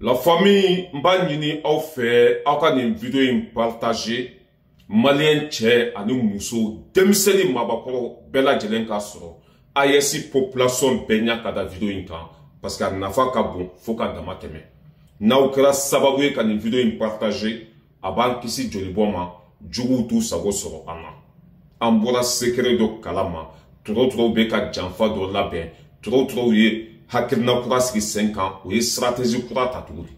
La famille Mbanini a fait une vidéo partagée. Malien tche anu muso demiseni mabakoro bela jelenka soro ayesi population benya kada vidéo inkan parce que nafa ka bon faut ka dama teme na ukra sababu e kan vidéo in partager aban kisi joli boma jugu tu sago soro ana ambora secret do kalama trop be ka janfa do labe trop ye hakilna kura sigi 5 ans ou stratégie kura tatugudi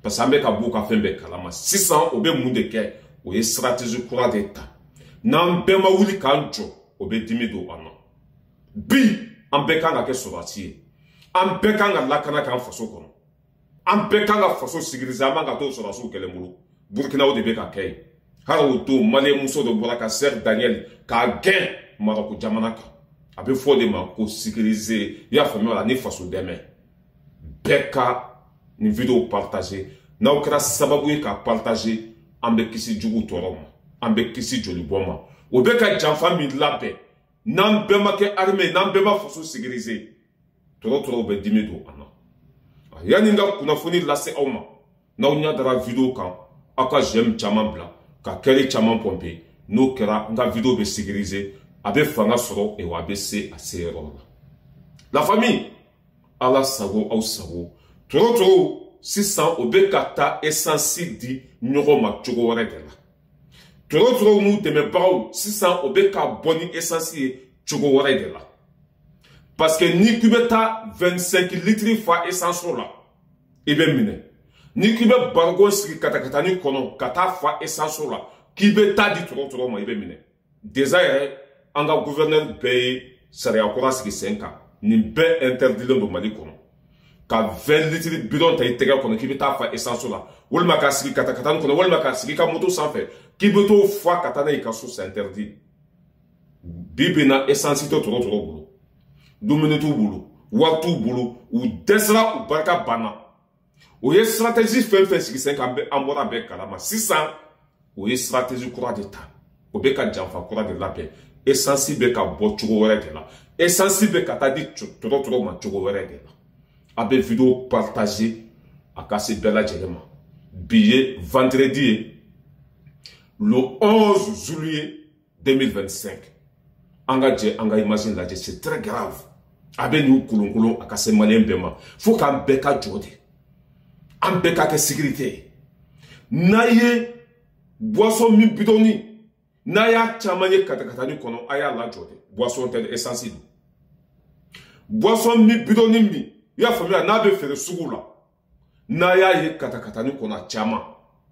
parce que ambe ka buka fembe kalama 600 obe munde ke o ye stratégie kura de ta n'an bɛɛ ma wuli k'an jɔ o bɛ dimi don an na bi an bɛɛ kan ka kɛ sɔrɔdasi ye an bɛɛ kan ka lakana k'an faso kɔnɔ an bɛɛ kan ka faso sigirize an man ka to sɔrɔdasiw kɛlɛ bolo burukina o de bɛ ka kɛ yen hali o don maliyɛn muso dɔ bɔra ka sɛr daniel k'a gɛn marako jamana kan a bɛ fɔ de ma ko sigirize i y'a faamuya la ni faso dɛmɛ bɛɛ ka nin vidéo partager n'aw kɛra sababu ye k'a partager an bɛ kisi jugu tɔɔrɔ ma an bɛ kisi joli bɔ ma o bɛ ka janfa min labɛn n'an bɛɛ ma kɛ armée n'an bɛɛ ma faso sécuriser tɔɔrɔ bɛ dimi don an na yanni n ka kunnafoni lase aw ma n'aw ɲɛ dara vidéo kan aw ka j'aime caman bila ka kɛli caman pomper n'o kɛra n ka vidéo bɛ sécuriser a bɛ fanga sɔrɔ wa a bɛ se a se yɔrɔ la la famille ala sago aw sago tɔɔrɔ sisan o bɛ ka taa essence di ɲɔgɔn ma cogo wɛrɛ de la tɔɔrɔ n'u dɛmɛbagaw sisan o bɛ ka bɔ ni essence ye cogo wɛrɛ de la parce que ni k'i bɛ taa 25 litres fa essence la i bɛ minɛ ni k'i bɛ barigon sigi katakatani kɔnɔ ka taa fa essence la k'i bɛ taa di tɔɔrɔ ma i bɛ minɛ déjà yɛrɛ an ka gouverneur bɛɛ ye sariya kura sigi sen kan nin bɛɛ interdilen don Mali kɔnɔ ka 20 litres bidon ta i tɛgɛ kɔnɔ k'i bɛ taa fa essence la walima k'a sigi katakatani kɔnɔ walima k'a sigi ka moto sanfɛ k'i bɛ t'o fa ka taa n'a ye i ka so c'est interdit bi bi in na essence tɛ tɔɔrɔ bolo dumuni t'u bolo wari t'u bolo u dɛsɛra u barika banna o ye stratégie fɛn fɛn sigi sen kan an bɔra bɛɛ kalama sisan o ye stratégie kura de ta o bɛ ka janfa kura de labɛn essence bɛ ka bɔ cogo wɛrɛ de la essence bɛ ka taa di tɔɔrɔ ma cogo wɛrɛ de la a bɛ vidéo partager a ka se bɛɛ lajɛlen ma bi ye vendredi ye le 11 juillet 2025 an ka jɛ an ka image lajɛ c'est très grave a bɛ nin kolonkolon a ka se maliyɛn bɛɛ ma fo k'an bɛɛ ka jɔ de an bɛɛ ka kɛ sécurité ye n'a ye boisson min bidɔnni n'a y'a caman ye katakatani kɔnɔ a y'a lajɔ de boisson tɛ essence don boisson min bidɔnni min i y'a faamuya n'a bɛ feere sugu la n'a y'a ye katakatani kɔnɔ a caman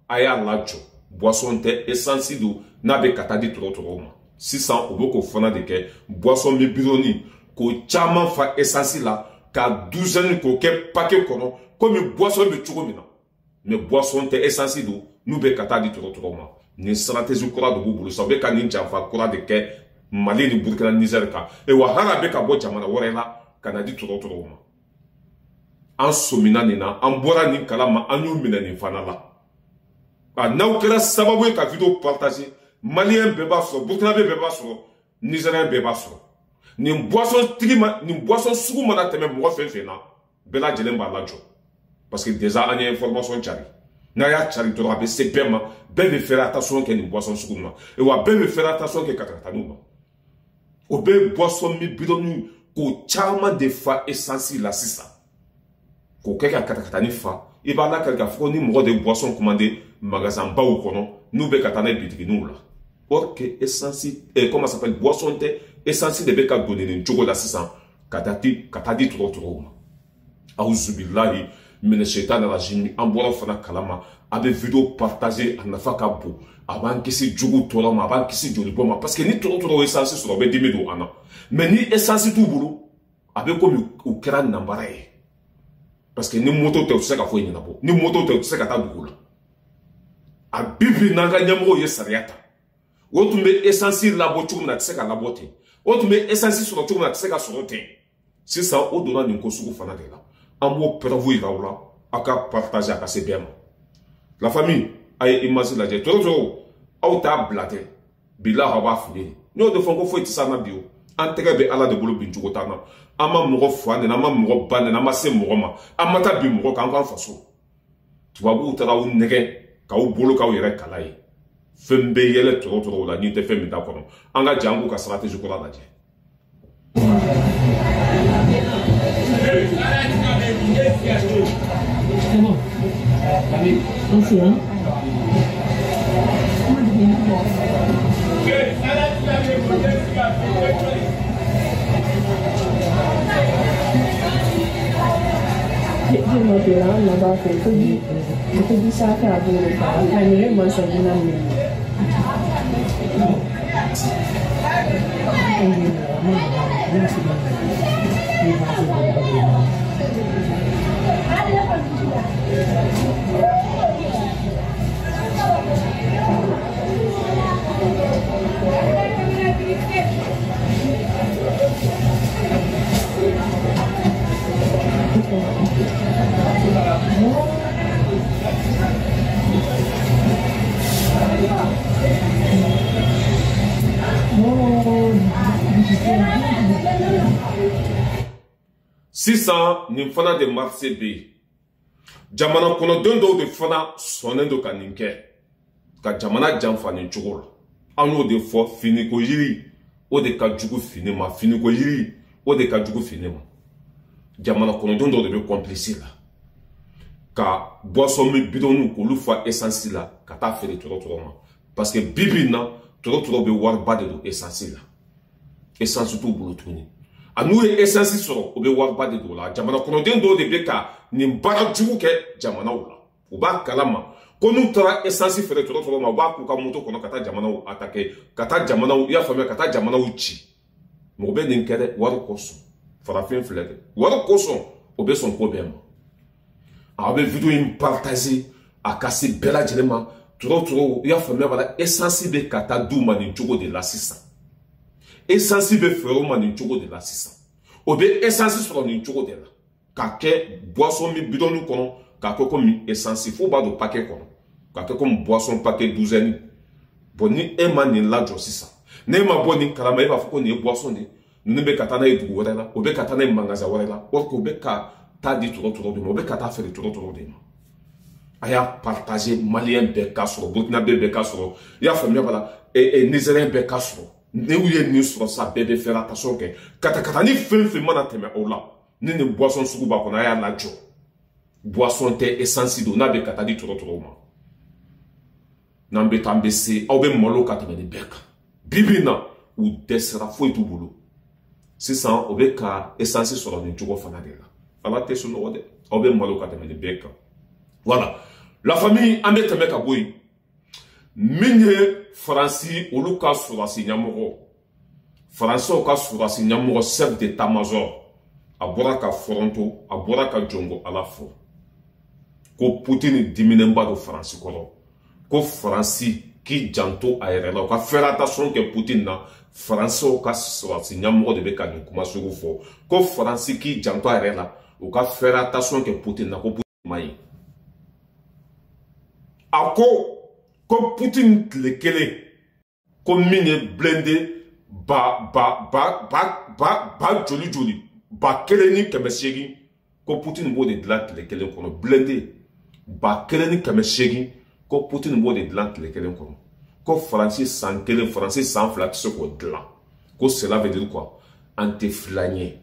a y'a lajɔ boisson tɛ essence don n'a bɛ ka taa di tɔɔrɔ ma sisan o bɛ k'o fana de kɛ boisson min bidɔnni k'o caman fa essence la ka douzaine k'o kɛ paquet kɔnɔ komi boisson bɛ cogo min na mais boisson tɛ essence don n'u bɛ ka taa di tɔɔrɔ ma nin stratégie kura de b'u bolo sa u bɛ ka nin janfa kura de kɛ Mali ni Burkina Niger kan wa hali a bɛ ka bɔ jamana wɛrɛ la ka na di tɔɔrɔ ma an somina nin na an bɔra nin kalama an y'u minɛ nin fana la n'aw kɛra sababu ye ka vidéo partager maliyɛn bɛɛ b'a sɔrɔ burkinabé bɛɛ b'a sɔrɔ nigérien bɛɛ b'a sɔrɔ nin boisson tigi ma nin boisson sugu mana tɛmɛ mɔgɔ fɛn fɛn na bɛɛ lajɛlen b'a lajɔ parce que déjà an ye information cari n'a y'a cari dɔrɔn a bɛ se bɛɛ ma bɛɛ bɛ faire attention kɛ nin boisson sugu ma wa bɛɛ bɛ faire attention kɛ katakataniw ma o bɛ boisson min bidɔnni k'o caman de fa essence la sisan k'o kɛ ka katakatani fa i b'a lakari k'a fɔ ko ni mɔgɔ de boisson commandé magasin baw kɔnɔ n'u bɛ ka taa n'a ye bitiginiw la or que essence comment ça s'appelle boisson tɛ essence de bɛ ka don nin cogo la sisan ka taa di tɔɔrɔ ma awuzubilahi minɛ shetani rajim an bɔra fana kalama a bɛ vidéo partager a nafa ka bon a b'an kisi jugu tɔɔrɔ ma a b'an kisi joli bɔ ma parce que ni tɔɔrɔ essence sɔrɔ o bɛ dimi don an na mais ni essence t'u bolo a bɛ komi u kɛra nanbara ye parce que ni moto tɛ u tɛ se ka foyi ɲɛnabɔ ni moto tɛ u tɛ se ka taa dugu la a bibi n'an ka ɲɛmɔgɔw ye sariya ta o tun bɛ essence labɔ cogo min na a tɛ se ka labɔ ten o tun bɛ essence sɔrɔ cogo min na a tɛ se ka sɔrɔ ten sisan o donna nin ko sugu fana de la an b'o preuve yira aw la aw ka partager a ka se bɛɛ ma la famille a ye image lajɛ tɔɔrɔ aw t'a bila tɛ bilahi aw b'a fili n y'o de fɔ ko foyi tɛ s'an na bi o an tɛgɛ bɛ ala de bolo bin cogo t'an na an ma mɔgɔ fa nena an ma mɔgɔ ba nena an ma se mɔgɔ ma an ma taa bin mɔgɔ kan an k'an faso tubabu taga u nege ka u bolo ka u yɛrɛ kala ye fɛn bɛ yɛlɛ tɔrɔ tɔrɔ la ni tɛ fɛn min t'a kɔnɔ an ka jangu ka stratégie kura lajɛ. Sisan nin fana de marché bɛ yen jamana kɔnɔden dɔw de fana sɔnnen don ka nin kɛ ka jamana janfa nin cogo la an y'o de fɔ finiko yiri o de ka jugu fini ma finiko yiri o de ka jugu fini ma jamana kɔnɔden dɔw de bɛ complice la ka boisson mi bidɔnniw k'olu fa essence la ka taa feere tɔrɔtɔrɔ ma parce que bibi in na tɔrɔtɔrɔ bɛ wariba de don essence la essence t'u bolo tuguni. A n'u ye essence sɔrɔ o bɛ wariba de don la jamana kɔnɔden dɔw de bɛ ka nin baara jugu kɛ jamanaw la u b'a kalama ko n'u taara essence feere tɔrɔtɔrɔ ma u b'a k'u ka moto kɔnɔ ka taa jamanaw attaquer ka taa jamanaw i y'a faamuya ka taa jamanaw ci mɔgɔ bɛ nin kɛ dɛ wari kosɔn farafin filɛ dɛ wari kosɔn o bɛ sɔn ko bɛɛ ma a bɛ video in partager a ka se bɛɛ lajɛlen ma tɔrɔtɔrɔ i y'a faamuya bala essence bɛ ka taa d'u ma nin cogo de la sisan. Essence bɛ feere o ma nin cogo de la sisan o bɛ essence sɔrɔ nin cogo de la k'a kɛ boisson mi bidɔnni kɔnɔ k'a kɛ komi essence fo b'a don paquet kɔnɔ k'a kɛ komi boisson paquet douzaine bon ni e ma nin lajɔ sisan n'e ma bɔ nin kalama e b'a fɔ ko nin ye boisson de ninnu bɛ ka taa n'a ye dugu wɛrɛ la o bɛ ka taa n'a ye magasin wɛrɛ la or que o bɛ ka taa di tɔrɔtɔrɔ de ma o bɛ ka taa feere tɔrɔtɔrɔ de ma a y'a partager maliyɛn bɛɛ ka sɔrɔ burkinabé bɛɛ ka sɔrɔ i y'a faamuya bala nigérien bɛɛ ka sɔrɔ. Ne ou ye nin sɔrɔ sa bɛɛ bɛ faire attention kɛ kata ni fɛn fɛn mana tɛmɛ o la ni nin boisson sugu b'a kɔnɔ a y'a lajɔ boisson tɛ essence don n'a bɛ ka taa di tɔrɔtɔrɔw ma n'an bɛ taa an bɛ se aw bɛ malo ka tɛmɛ nin bɛɛ kan bibi in na u dɛsɛra foyi t'u bolo sisan o bɛ ka essence sɔrɔ nin cogo fana de la ala tɛ sunɔgɔ dɛ aw bɛ malo ka tɛmɛ nin bɛɛ kan voilà la famille an bɛ tɛmɛ ka bɔ yen min ye Faransi olu ka sɔrɔsi ɲɛmɔgɔ Faransɛw ka sɔrɔsi ɲɛmɔgɔ chef d'état major a bɔra ka Foronto a bɔra ka Jongo Ala fɔ ko Poutine diminenba don Faransi kɔrɔ ko Faransi k'i janto a yɛrɛ la u ka faire attention kɛ Poutine na Faransɛw ka sɔrɔsi ɲɛmɔgɔ de bɛ ka nin kuma sugu fɔ ko Faransi k'i janto a yɛrɛ la u ka faire attention kɛ Poutine na ko Poutine ma ɲi a ko Poutine tile kelen ko min ye blindé ba joli joli ba kelen ni kɛmɛ seegin ko Poutine b'o de dilan tile kelen kɔnɔ blindé ba kelen ni kɛmɛ seegin ko Poutine b'o de dilan tile kelen kɔnɔ ko Faransi san kelen Faransi san fila tɛ se k'o dilan ko cela veut dire quoi an tɛ fila ɲɛ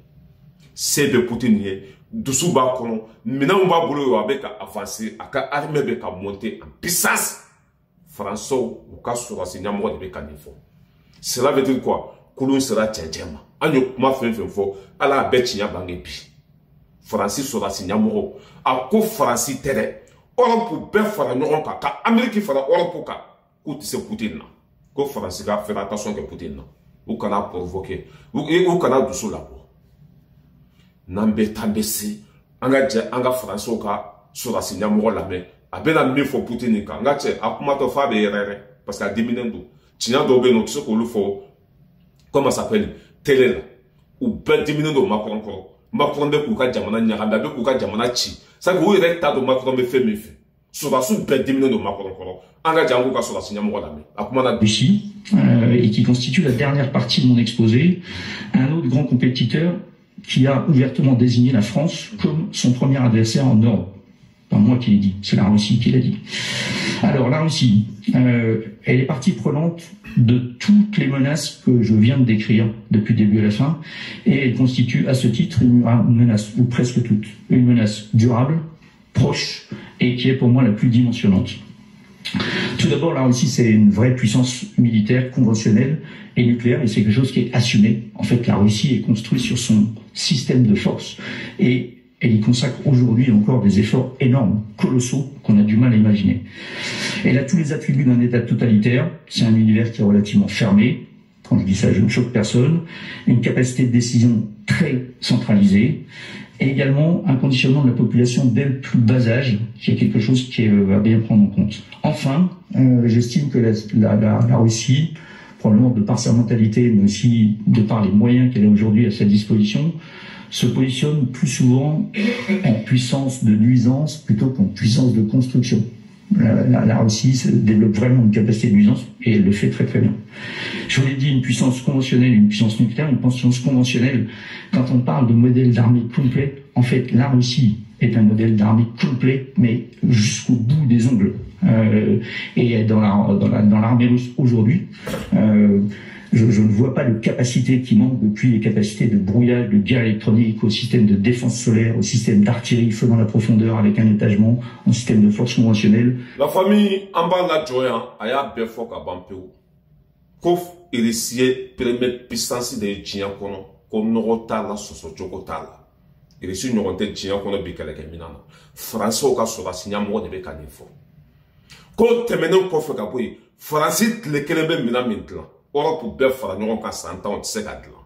se bɛ Poutine ye dusu b'a kɔnɔ minɛnw b'a bolo a bɛ ka avancer a ka armée bɛ ka monter en puissance. Français u ka sɔrɔsi ɲɛmɔgɔ de bɛ ka nin fɔ cela veut dire quoi kolon sera cɛncɛn ma an ye kuma fɛn fɛn fɔ ala a bɛɛ tiɲɛ bange bi Faransi sɔrɔsi ɲɛmɔgɔ a ko Faransi tɛ dɛ Europe bɛɛ fara ɲɔgɔn kan ka Amérique fara Europe kan k'u tɛ se Poutine na ko Faransi ka faire attention kɛ Poutine na u kana provoquer u kana dusu labɔ n'an bɛ taa an bɛ se an ka jɛ an ka Faransiw ka sɔrɔsi ɲɛmɔgɔ lamɛn a bɛna min fɔ Poutine kan n ka cɛ a kuma tɔ f'a bɛ yɛrɛ parce que a diminen don tiɲɛ dɔw bɛ yen nɔ u tɛ se k'olu fɔ comment ça s'appelle télé la u bɛɛ diminen don Macron kɔrɔ Macron bɛ k'u ka jamana ɲagami a bɛ k'u ka jamana ci c'est à dire u yɛrɛ t'a dɔn Macron bɛ fɛn min fɛ sɔrɔdasiw bɛɛ diminen don Macron kɔrɔ an ka jɛ an k'u ka sɔrɔdasi ɲɛmɔgɔ lamɛn a kuma na ici et qui constitue la dernière partie de mon exposé un autre grand compétiteur qui a ouvertement désigné la France comme son premier adversaire en Europe. pas moi qui l'ai dit, c'est la Russie qui l'a dit. Alors la Russie, elle est partie prenante de toutes les menaces que je viens de décrire depuis le début à la fin, et elle constitue à ce titre une menace, ou presque toute, une menace durable, proche, et qui est pour moi la plus dimensionnante. Tout d'abord, la Russie, c'est une vraie puissance militaire, conventionnelle et nucléaire, et c'est quelque chose qui est assumé. En fait, la Russie est construite sur son système de force, et elle y consacre aujourd'hui encore des efforts énormes, colossaux, qu'on a du mal à imaginer. Elle a tous les attributs d'un État totalitaire. C'est un univers qui est relativement fermé. Quand je dis ça, je ne choque personne. Une capacité de décision très centralisée. Et également un conditionnement de la population dès le plus bas âge, qui est quelque chose qui va bien prendre en compte. Enfin, j'estime que la Russie, probablement de par sa mentalité, mais aussi de par les moyens qu'elle a aujourd'hui à sa disposition, se positionne plus souvent en puissance de nuisance plutôt qu'en puissance de construction. La Russie se développe vraiment une capacité de nuisance et elle le fait très très bien. Je vous l'ai dit, une puissance conventionnelle, une puissance nucléaire, une puissance conventionnelle. Quand on parle de modèle d'armée complet, en fait, la Russie est un modèle d'armée complet, mais jusqu'au bout des ongles. Et dans l'armée russe aujourd'hui, je ne vois pas de capacité qui manque, depuis les capacités de brouillage, de guerre électronique, au système de défense solaire, au système d'artillerie feu dans la profondeur avec un étagement, un système de force conventionnelle. La famille en bas la joie, aya befo ka bampeu. Kof irisiye première puissance de Tchien kono, ko nogota la soso jogota la. Irisi nyogonte Tchien kono bikale ke minana. France o ka soba sinya mo de be kanifo. Ko temeno kof ka boy, France le kelebe minamintla. Europe bɛɛ fara ɲɔgɔn kan san 10 ans, tɛ se ka dilan.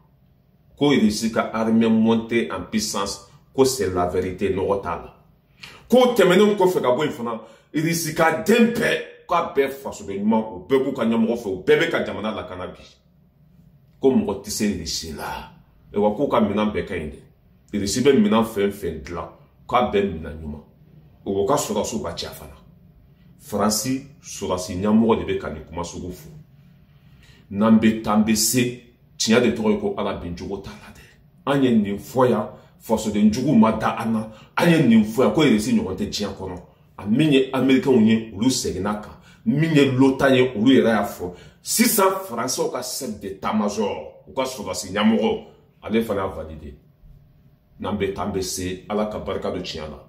Ko irisi ka armée montée en puissance, ko c'est la vérité, nɔgɔ t'a la. Ko tɛmɛnen kɔfɛ ka bɔ yen fana, irisi ka den bɛɛ k'a bɛɛ fasoden ɲuman, o bɛɛ b'u ka ɲɛmɔgɔ fɛ, o bɛɛ bɛ ka jamana lakana bi. Ko mɔgɔ tɛ se irisi la. Ewa k'u ka minɛn bɛɛ ka ɲi dɛ. Irisi bɛ minɛn fɛn fɛn dilan, k'a bɛɛ minɛn ɲuman. O ka sɔrɔsiw ka ca fana. Faransi sɔrɔsi ɲɛmɔgɔ de bɛ ka nin kuma sugu fɔ. Nambe tambe se tiɲɛ de tɔgɔ ye ko ala bin jogo t'a la dɛ. An ye nin fɔ yan fasoden jugu ma da an na. An ye nin fɔ yan ko irisi ɲɔgɔn tɛ diɲɛ kɔnɔ. A min ye américains ye olu seginna kan. Min ye l'OTAN ye olu yɛrɛ y'a fɔ. Sisan Français ka chef d'état-major u ka sɔrɔsi ɲɛmɔgɔ ale fana y'a validé. Nambe tambe se ala ka barika do tiɲɛ la.